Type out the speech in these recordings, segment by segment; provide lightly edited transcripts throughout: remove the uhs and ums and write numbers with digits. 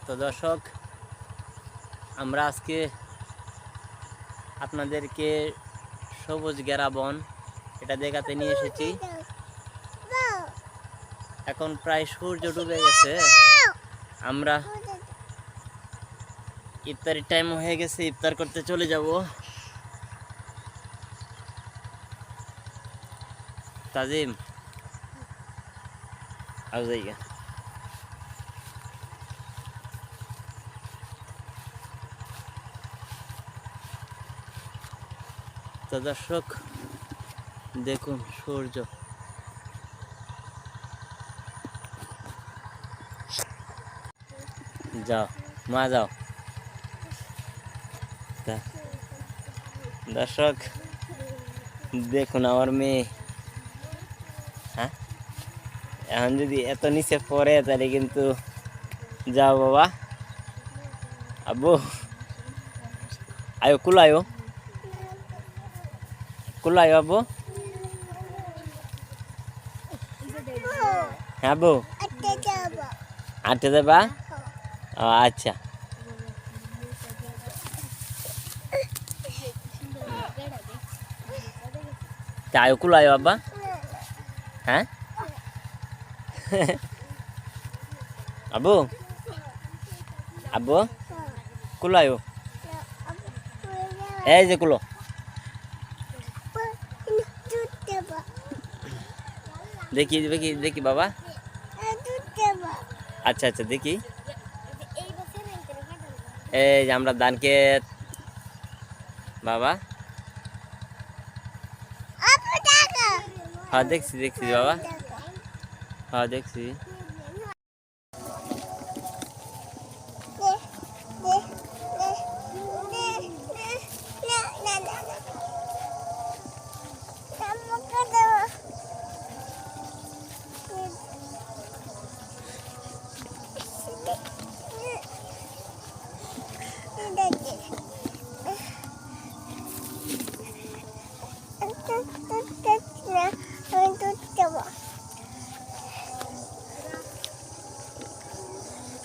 তো দর্শক, আমরা আজকে আপনাদেরকে সবুজ ঘেরা বন এটা দেখাতে নিয়ে এসেছি। এখন প্রায় সূর্য ডুবে গেছে, আমরা ইফতারের টাইম হয়ে গেছে, ইফতার করতে চলে যাব। তাজিম আও জায়গা। তো দর্শক দেখুন সূর্য, যাও মা যাও। দর্শক দেখুন আমার মেয়ে, হ্যাঁ এখন যদি এত নিচে পড়ে তাহলে কিন্তু যাও বাবা। আব্বু আয়ো কুলায়ো, কুলায়ো আব্বু। হ্যাঁ আব্বু হাঁটতে যাবা? ও আচ্ছা। আয়ো কুলায়ো আব্বা। হ্যাঁ আব্বু, আব্বু কুলায়ো, এই যে কুলো। দেখি দেখি দেখি বাবা। আচ্ছা আচ্ছা দেখি। এই যে আমরা ধান ক্ষেত বাবা। হ্যাঁ দেখছি দেখছি বাবা, হ্যাঁ দেখছি।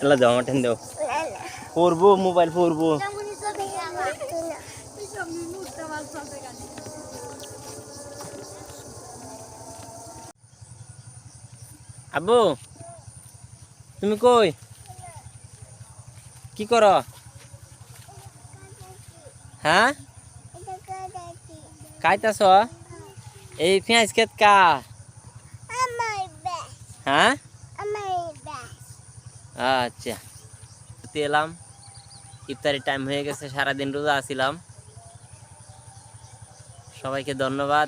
এলা দাও আমার টেন দাও, পড়বো মোবাইল পড়বো। আব্বু তুমি কই, কি করো? হ্যাঁ খাইতাছ? এই পেঁয়াজ ক্ষেত কা? হ্যাঁ আচ্ছা। এলাম, ইফতারের টাইম হয়ে গেছে, সারাদিন রোজা আছিলাম। সবাইকে ধন্যবাদ।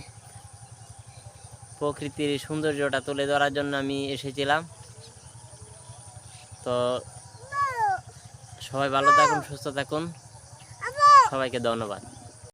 প্রকৃতির সৌন্দর্যটা তুলে ধরার জন্য আমি এসেছিলাম। তো সবাই ভালো থাকুন, সুস্থ থাকুন, সবাইকে ধন্যবাদ।